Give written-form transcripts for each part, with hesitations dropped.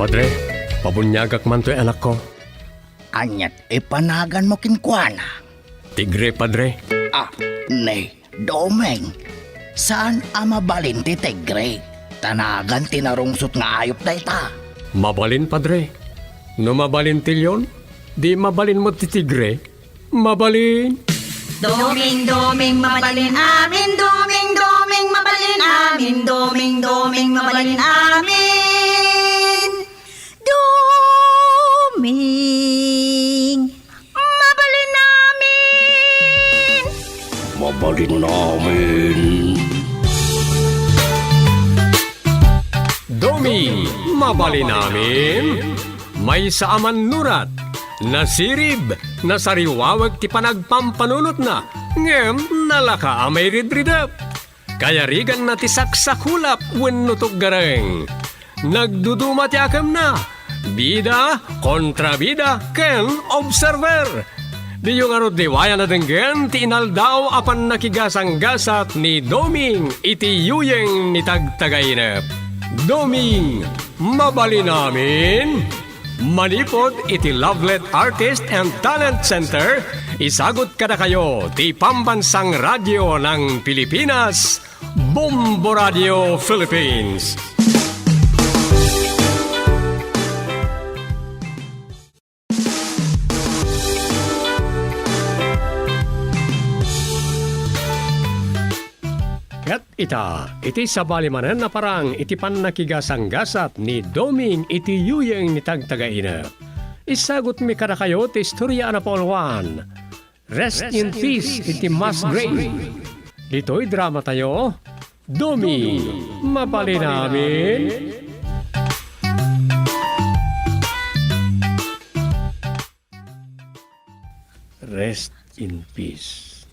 Padre, pabunyagak man to'y anak ko. Anyat ipanagan mo kinkwana. Tigre, Padre. Nay, Domeng. Saan mabalin ti Tigre? Tanagan tinarungsot nga ayop na ita. Mabalin, Padre. No mabalin tilyon, di mabalin mo ti Tigre. Mabalin. Doming, doming, mabalin amin. Doming, doming, mabalin amin. Doming, doming, mabalin amin. Doming, mabalin amin. Mabalin namin. Domi, mabalin namin. May saaman nurat, nasirib, nasariwawag ti panagpampanunot na, ngem nalaka amay ridridap. Kaya rigan na ti saksakulap wenno gareng. Nagduduma ti akam na, bida, kontrabida, ken observer. Di yung arod diwaya na denggen, ti inaldaw apan nakigasang-gasat ni Doming iti yuyeng ni tagtagainep. Doming, mabalin namin. Manipod iti Lovelet Artist and Talent Center, isagot kada kayo ti Pambansang Radyo ng Pilipinas, Bombo Radio Philippines. Kat iti sabalimanan na parang iti pannakigasang-gasat ni Doming iti yuyeng ni tagtagaina. Isagot mi kada kayo ti istorya na Paul Juan. Rest in peace iti Mas Gray. Dito'y drama tayo. Doming, mapali namin. Rest in peace.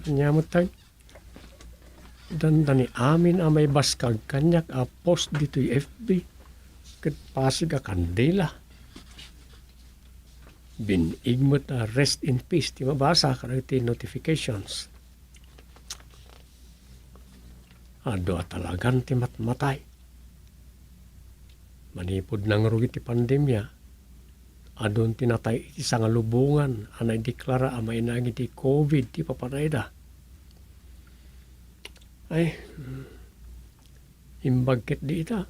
Nyamot tayo. Dandani amin amay baskag kanyak a post dito'y FB. Kat pasig a kandila. Binigmot na rest in peace. Di mabasa ka na iti notifications. Ado talagan ti matmatay. Manipod ng rugi ti pandemya. Adon tinatay iti sangalubungan. Anay deklara amay nang iti COVID. Ti papanayda. Ay, imbagket di ita.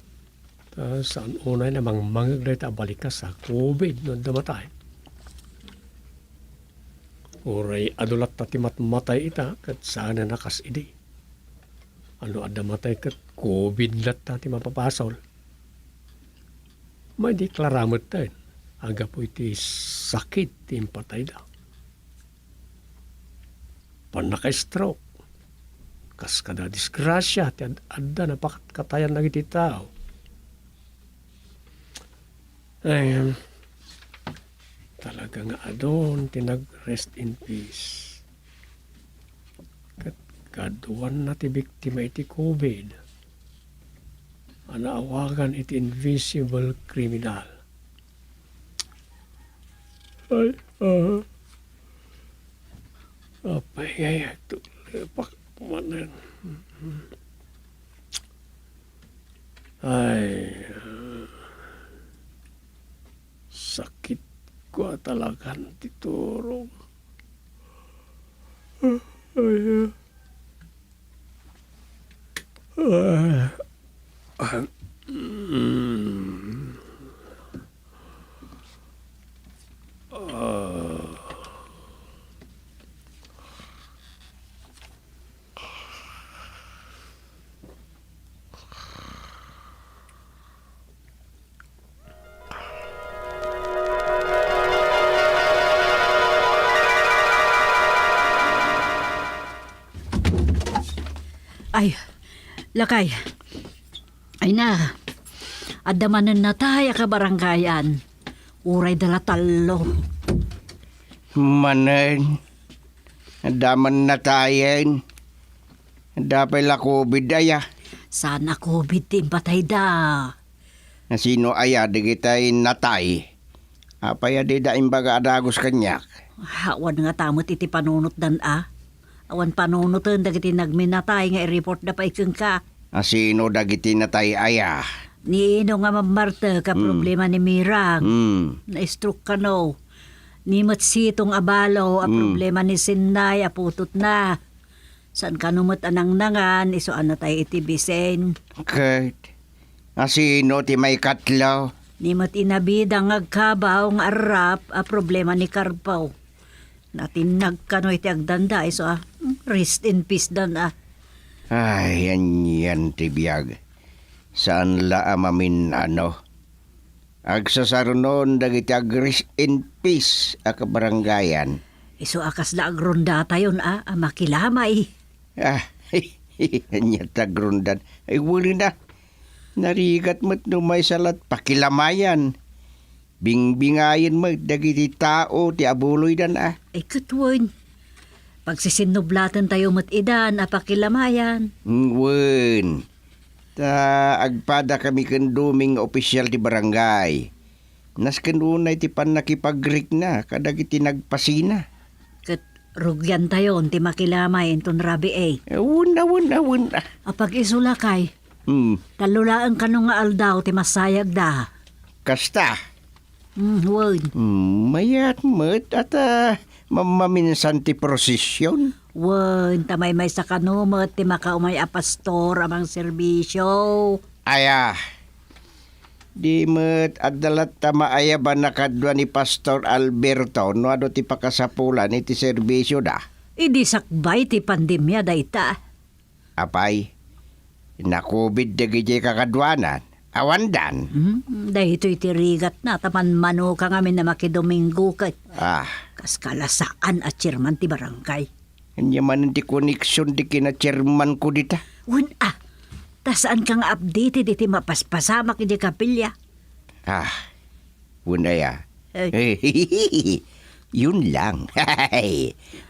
Saan unay namang mangagday ta balikas sa COVID no damatay. Uray adulat ta ti matmatay ita kat saan na nakas idi. Ano adamatay kat COVID lat ta ti mapapasol. May deklaramot tayo. Aga po iti sakit ti impatay da. Panaka-stroke. Kas kada disgrasya, ti adda na katayan na iti tao. Ay, talaga nga adon, tinag-rest in peace. Kaduan na ti biktima iti COVID. Anaawagan iti invisible criminal. Ay, apay, ito, manan. Ay, sakit ko talagang titurong. Ay, lakay. Ay na, adamanan na tayo kabaranggayan. Uray dala talo. Manen, daman na tayo. Dapay la COVID aya. Sana COVID timpatay da. Na sino aya di kita'y natay. Apaya di da imbaga adagos kanyak. Hawan nga tamot iti panunot dan a. Awan panunutan dagiti nagminatay nga i-report na pa ikeng ka. Asino dagiti natay aya. Ni ino nga Marta ka problema ni Mirang. Na-stroke ka no. Ni matsitong abalo a problema ni Sinay aputot na. San kanumot anang nangan iso ano tayo itibisen. Kat, asino ti may katlaw? Ni mat inabidang agkabaw nga arap a problema ni Karpaw. Natinag ka no iti agdanda iso rest in peace dan Ay, yan ti biyag. Saan la amamin ano? Agsasarunon dagiti agris in peace a kabaranggayan. Iso akas la agronda tayon makilamay. Anya tagrundan. Ay, wali na. Narigat mo't numay salat pakilamayan. Bingbingayin mo dagiti tao ti abuloy dan Ay katwan. Pagsisinublatan tayo mat idan pakilamayan. Wen. Ta agpada kami kenduming opisyal ti barangay. Nas kanunay ti pan nakipagrik na kadagiti nagpasina. Kat rugyan tayo ti makilamay enton rabi Wuna. Apag isulakay, talulaan ka nung nga aldaw ti masayag da. Kasta. Wen. Mayat mo't at mamaminsan ti prosesyon. Wen, tamay may sa kanumot ti makaumay a pastor amang serbisyo. Aya. Di mo't adalat tamaaya ba nakadwa ni Pastor Alberto no ado ti pakasapulan iti serbisyo da? Idi sakbay ti pandemya dayta. Apay, nakubid dagiti kakadwanan. Awandan. Dahito iti rigat na taman mano ka ngamin na makidomingo kay. Kas kalasaan at chairman ti barangay. Kanya man ti koneksyon di kina-chairman ko dita. Wen tasaan kang updated iti mapaspasamak iti kapilya. Wunaya. Yun lang.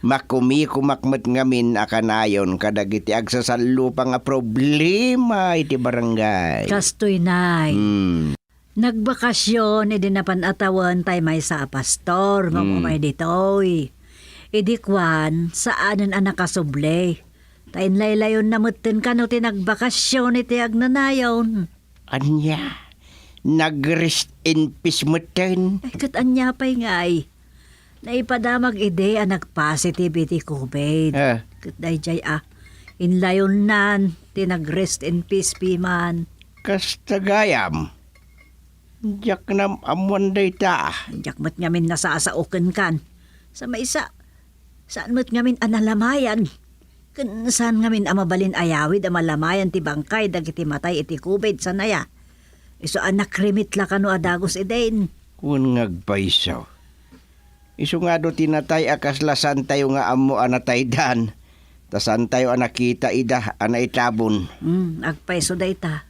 Makumi-kumakmat ngamin akanayon kadagiti agsasalupa nga problema iti barangay. Kastoy nay. Nagbakasyon iti napanatawan tay may sa pastor nga umay ditoy. Idi kwan saanen ang nakasuble. Tayin laylayon namutin ka no tinagbakasyon iti agnanayon. Anya, nag-rest in peace mutin. Ay kat anya pa'y ngay. Naipadamag ide ang nag-positive iti COVID. Kat dayjay inlayon nan tinag-rest in peace piman. Kastagayam. Diyak nam amuan day ta. Diyak mat ngamin nasasauken kan. Sa maisa, saan mat ngamin analamayan? Saan ngamin amabalin ayawid amalamayan ti bangkay dagiti matay iti COVID sanaya. Iso anak krimit la kano adagos iden. Kung ngagpaisaw. Iso nga do tinatay akaslasan tayo nga amo anatay dan. Tasan tayo anakita ida anaitabon. Agpaiso dayta.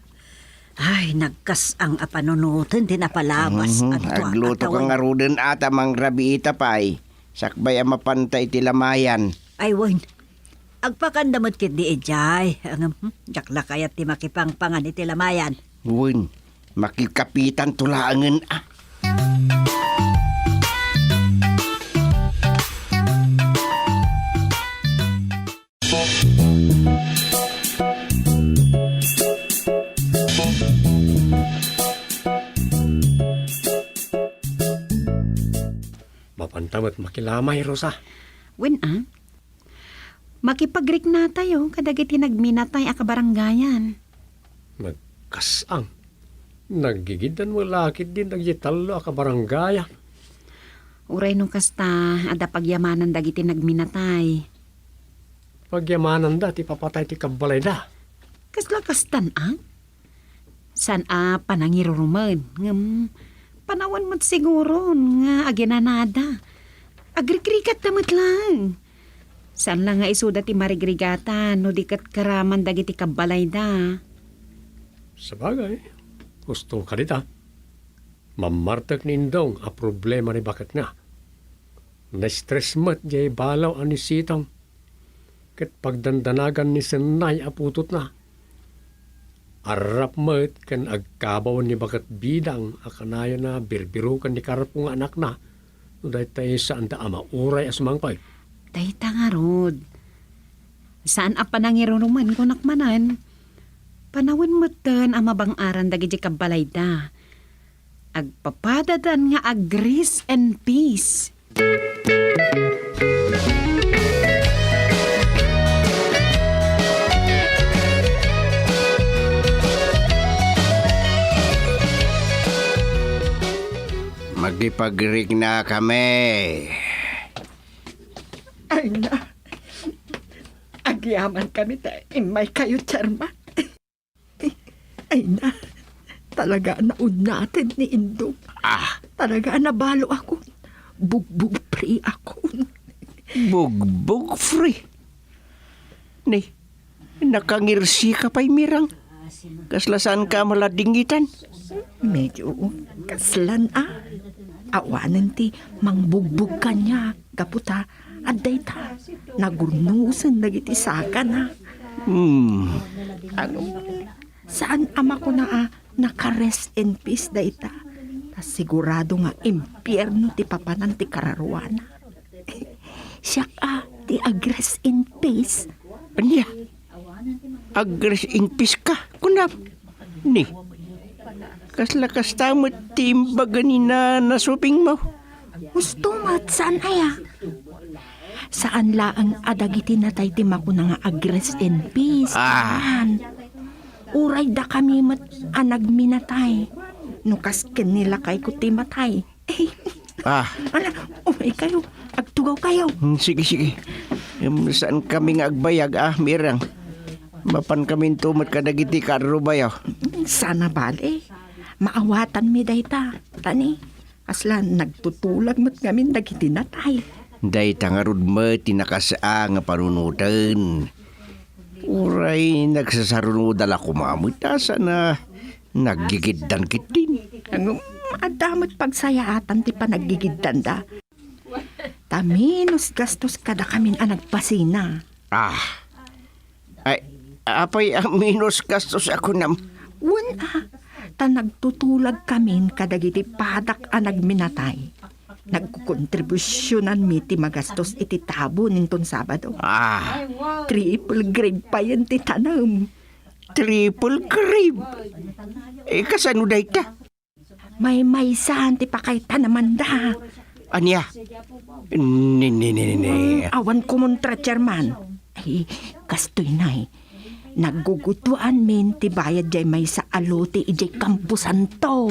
Ay, nagkas ang apanunutin tinapalabas. Agluto kang aruden ata mang rabi ita pay. Sakbay ang mapantay ti lamayan. Ay, wen. Agpakandamot kit di ejay. Jakla kayat ti makipangpangan iti lamayan. Wen, makikapitan tulaangan Mapantamot makilamay, Rosa. Wen makipagrik na tayo kadagiti nagminatay a kabaranggayan. Nagkasang. Naggigidan mo lakit din nagjitalo ka barangaya. Uray nung kasta ada pagyamanan dagiti nagminatay. Pagyamanan da, ti papatay ti kabalay da. Kasla kastan San panangiruruman. Panawan mo't siguro nga aginanada. Agrikrikat tamot lang. San lang nga isuda ti marigrigatan no dikat karaman dagiti kabalay da. Sabagay, gusto ka dita. Mamartak nindong a problema ni bakit nga. Na-stress mat jay balaw anisitang. Kat pagdandanagan ni Senay aputot na. Arap mat kan agkabaw ni bakat bidang akanaya na birbirukan ni karapong anak na. No dahi tayo saan da ama uray asmangpay. Dayta nga rod. Saan panangiruruman ko nakmanan? Panawin mo tan ang mabang-aran dagiti kabalay da. Agpapadadan nga agris and peace. Magipagrik na kami. Ay na. Agyaman kami ta. Imay kayo, Charma. Ay na. Talaga naun natin ni Indo. Talaga nabalo ako. Bugbog free ako. Bugbog free. Ni, nakangirsi ka pa'y mirang. Kaslasan ka maladingitan. Medyo kaslan Awanan ti mangbugbog ka niya. Kaputa, aday ta. Nagunusan nagiti saka na. Ano? Saan ama ko na naka-rest in peace da ita? Tas sigurado nga impyerno ti papanan ti kararuana. Siya ti agres in peace. Anya? Agres in peace ka? Kunam? Ni? Kaslakas tamot timbaga ni na nasuping mo. Gusto mat saan aya? Saan laang adagiti natay ti mako na nga agres in peace? Uray da kami mat nagminatay. Nukas nila kay ko ti matay. Ala, umay kayo. Agtugaw kayo. Sige. Saan kami nga agbayag mirang? Mapan kami tumot kadagiti karubayaw. Sana bale. Maawatan mi dayta. Tani, aslan nagtutulag mat ngamin dagiti natay. Dayta nga rod mo tinakasa nga panunutan. Uray nagsasarunudal ako mamut. Asa na naggigiddan kitin. Ang adamot pagsayaatan ti panaggigiddan da. Taminos gastos kada kamin nagpasina. Ay, apay minus gastos ako nam. Ta nagtutulag kamin kadagiti padak nagminatay. Nagkukontribusyonan mi ti magastos iti tabo ninton Sabado. Triple grade pa yan ti tanam. Triple grade? Kasano day ka? May maysan ti pakay tanaman da. Anya? Ni. Awan kumontra, Chairman. Ay, kastoy nay. Naggugutuan min ti bayad jay may sa alote ijay kampusan to.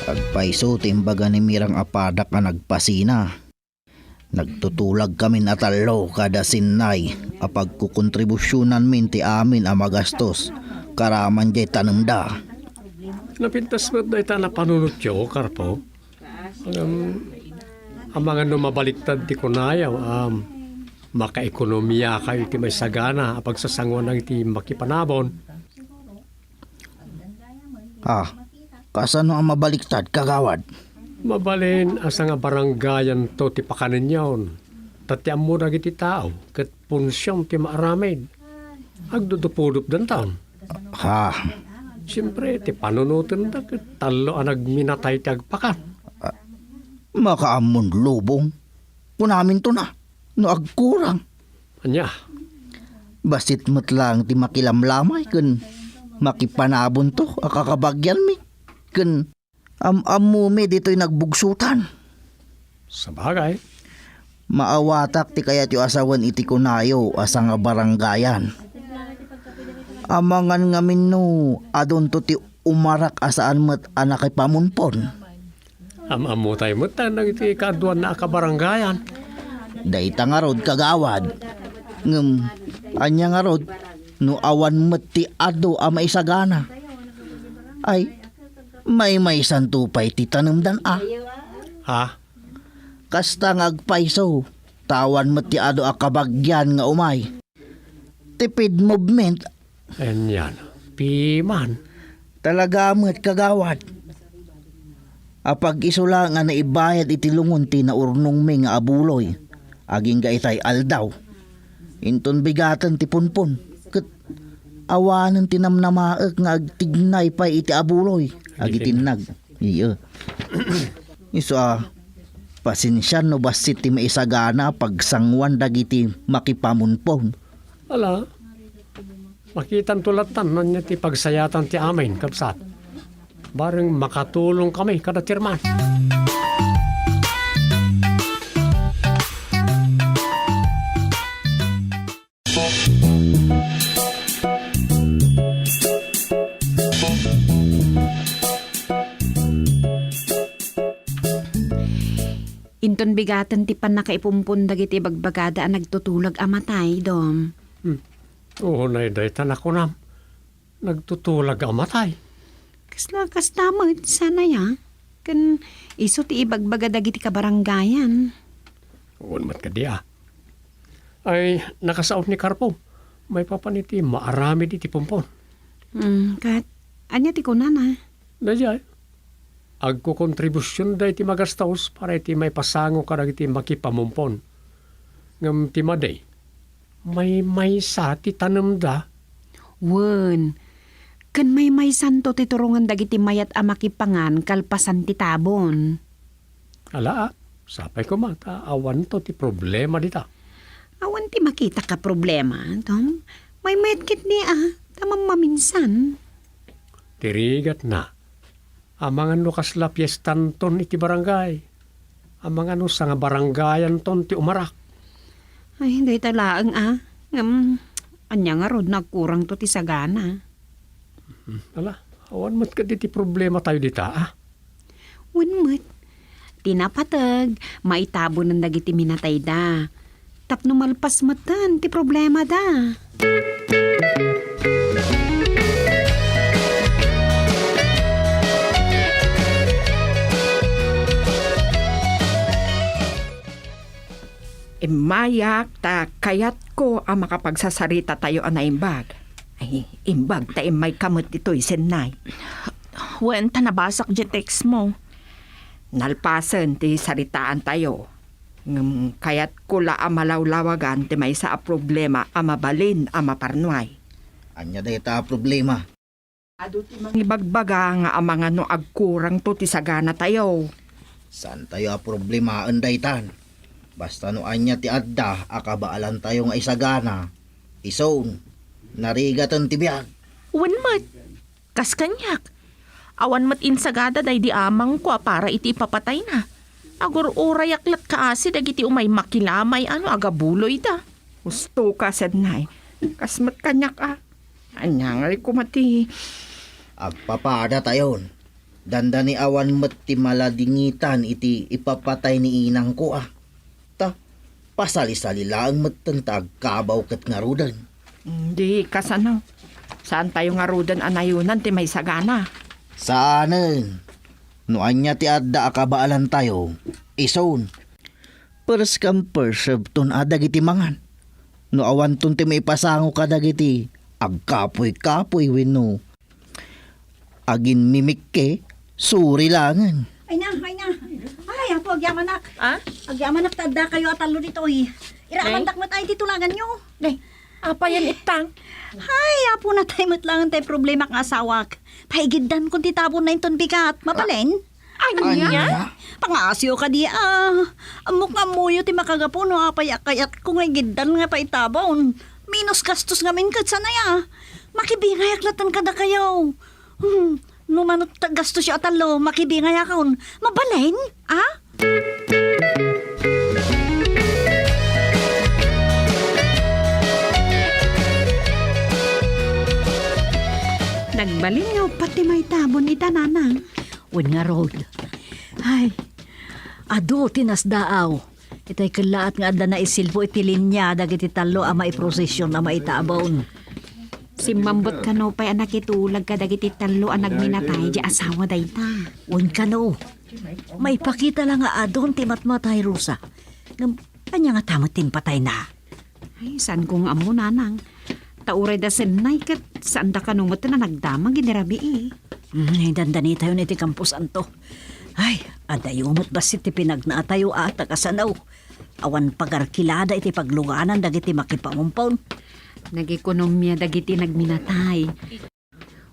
Agpaiso timbaga ni Mirang apadak nga nagpasina. Nagtutulag kami natalo kada sinay apag kukontribusyonan min ti amin a magastos. Karaman jay tanumda. Napintas mo na ita na panunot yo, Karpo. Ang mga numabaliktad ti kunayaw, makaekonomiya kayo iti may sagana apag sasangwan ng iti makipanabon. Kasano ang mabaliktad, kagawad? Mabalin asa nga baranggayan to ti pakanin yon. Tatiam mo na iti tao, kat punsyon ti maaramid. Agdudupudup dan taon. Siyempre, ti panunutin na talo ang nagminatay ti agpakan. Makaamon lubong. Kunamin to na. No agkurang. Anya? Basit mo't lang ti makilamlamay kun makipanabon to akakabagyan mi. Kun amumi dito'y nagbugsutan. Sabagay. Maawatak ti kaya ti asawan iti kunayo asa nga baranggayan. Amangan ngamin no, adon to ti umarak asaan mo't anak ay pamunpon. Amutay mo tanang iti kaduan na akabaranggayan. Dayta nga rod kagawad. Anya nga rod, no awan mo't ti ado a maisagana. Ay, may santupay ti tanumdan Kasta ngagpaiso, tawan mo't ti ado a kabagyan nga umay. Tipid movement. Yan, piman. Talaga mo't kagawad. Apag isula nga naibayad iti lungon ti na urnong mi nga abuloy. Aging gaitay aldaw. Inton bigatan ti punpon. Ket awanan tinamnamaek nga agtignay pa iti abuloy. Agitinag. Iya. Isa, pasensya no basit ti maisagana pag sangwan dagiti makipamunpon. Ala, makitan tulatan na niya ti pagsayatan ti amin, kapsat. Bareng makatulong kami kada tirman. Inton bigatan ti pan nakaipumpun dagiti bagbagada ang nagtutulag amatay, Dom. Oo na daytan ako nam. Nagtutulag amatay. Kasla kastamot, sana ya. Kan iso ti ibagbaga dagiti kabaranggayan. Uwan mat ka diya. Ay, nakasaot ni Karpo. May papaniti, maarami di ti pumpon. Kat, anya ti kunana. Dayay. Agko kontribusyon day ti magastaos para iti may pasango ka iti makipamumpon. Ngam ti maday, may sa ti tanam da. Wen, kan may santo ti turungan dagiti mayat a makipangan kalpasan ti tabon. Ala, sapay ko mata, awan to ti problema dita. Awan ti makita ka problema, Tom. May mayat kit ni tamang maminsan. Tirigat na. Amangan no kasla piyestan ton iti barangay. Amangan no sa nga barangayan ton ti umarak. Ay, hindi talaang anya nga rod nagkurang to ti sagana. Ala, awan mo't ka ti problema tayo dita Unmut, tinapatag, maitabo ng dagiti minatay da. Tapno malpas matan, ti problema da. Mayak ta kayat ko ang makapagsasarita tayo ang naimbag. Ay, imbag ta may kamot ito'y senay. Wen ta nabasak di text mo. Nalpasan ti saritaan tayo. Kayat ko la ang malawlawagan ti may sa problema ang mabalin ang maparnuay. Anya dayta problema. Ibagbaga nga ang mga no agkurang to ti sagana tayo. Saan tayo a problemaen daytan? Basta no anya ti adda akabaalan tayo nga isagana. Ison, narigatan ti biyag. Wen mat. Kas kanyak. Awan mat insagada day di amang ko para iti ipapatay na. Agur uray aklat kaasi dagiti umay makilamay agabuloy da. Gusto ka senay. Kasmat kanyak Anyangay ko mati. Agpapada tayon. Dandani awan met ti maladingitan iti ipapatay ni inang ko Ta, pasali-sali lang met tentag kabaw ket ngarudan. Hindi kasano. Saan tayo ngarudan anayunan ti may sagana? Saanen? No anya ti adda akabaalan tayo. Ison. Pers kam persebton adagiti mangan. No awan ton ti may pasango kadagiti agkapoy-kapoy wenno. Agin mimikke, suri langan. Ay na. Ay, apo, agyamanak. Agyamanak, tanda kayo at talo dito eh. Iraamandak mo tayo titulagan nyo. Day, apa yan itang? Ay, apo na tayo matlangan tayo problema kang asawak. Paigiddan kung titapon na yung bigat. Mapalin? Anya? Pangasyo ka di Amok nga muyo ti makagapo no apay-akayat kung igiddan nga pa itabon. Minus gastos nga min kat sana ya. Makibingay aklatan kada kayo. Numanot gastos siya atalo, makibingay akon. Mabalin? Nagbalin nga pati may tabon ita nanang. Wen nga road. Ay, ado tinasdaaw. Itay kalaat nga adda na isilpo iti linya dagiti talo ama iprosesyon ama itabon. Si mambot kano pa'y anak itulag ka dagiti talo ang nagminatay di asawa dayta. Wen kano. May pakita lang nga adon ti matmatay rusa. Ngam anya nga tamatin patay na. Ay, saan kong amo nanang? Tauray da senay kat saan da kanumot na nagdamang ginirabi Dandani tayo niti kampus anto. Ay, adayumot basit ti pinagnaatayo ata kasanaw. Awan pagarkilada iti pagluganan dagiti makipangumpawn. Nag-ekonomiya dagiti nagminatay.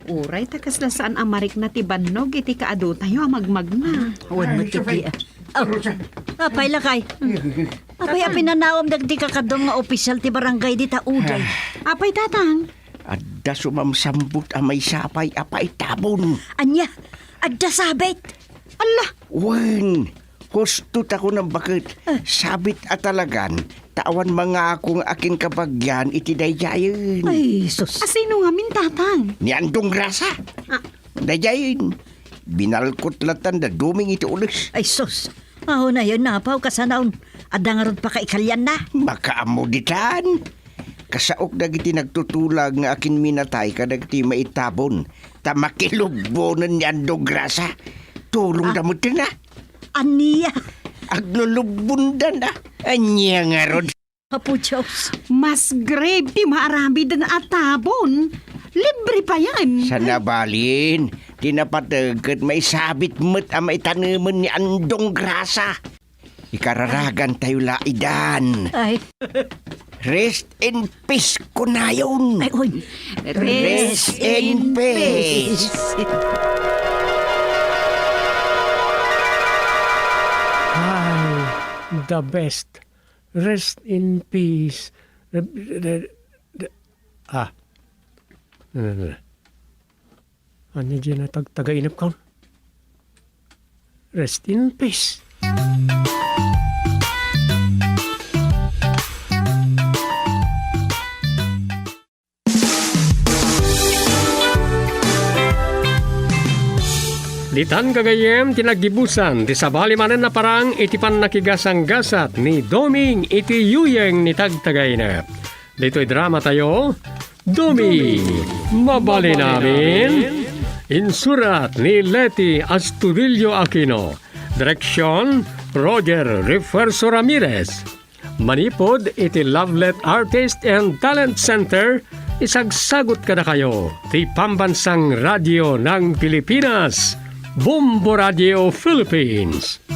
Uray, takas la saan amarik na ti bannog, iti kaado tayo magmagna. Awan mo titi. Apay lakay. Apay pinanaom dagdi kakadong nga opisyal ti barangay di ta uday. Apay tatang, Adda sumamsambut amay sapay apay tabon. Anya, adda sabit. ala, Wen, husto tako ng bakit. Sabit at talagan, tawan mga akong aking kabagyan iti dayjayin. Ay, sus. asino nga min tatang? Ni Andong Grasa. Ah. Dayjayin. Binalkot latan da duming iti ulis. Ay, sus. Aho na yun napaw kasanaon. Adda nga ron pa kaikalyan na. Makaamuditan. Kasaok dagiti nagtutulag nga akin minatay kadagiti maitabon. Tamakilubbonan ni Andong Grasa. Tulong na mo na. Aniya. Aglulubundan na. Anya nga ron. Kapuchos. Mas grave ti maarami dan atabon. Libre pa yan. Sa nabalin, tinapatagkat may sabit mo't ang maitanaman ni Andong Grasa. Ikararagan tayo laidan. Ay, Rest in peace ko na yun. ay, oy. Rest in peace. Ay, the best. Rest in peace. Ano dyan na taga-inap ka? Rest in peace. Ditan kagayem tinagibusan ti sabali manen na parang iti pan nakigasang-gasat ni Doming iti yuyeng ni tagtagayna. Dito'y drama tayo, Doming, mabali namin. Insurat ni Leti Astudillo Aquino. Direksyon, Roger Refuerzo Ramirez. Manipod iti Lovelet Artist and Talent Center, isagsagot kada kayo ti Pambansang Radio ng Pilipinas, Bombo Radio Philippines.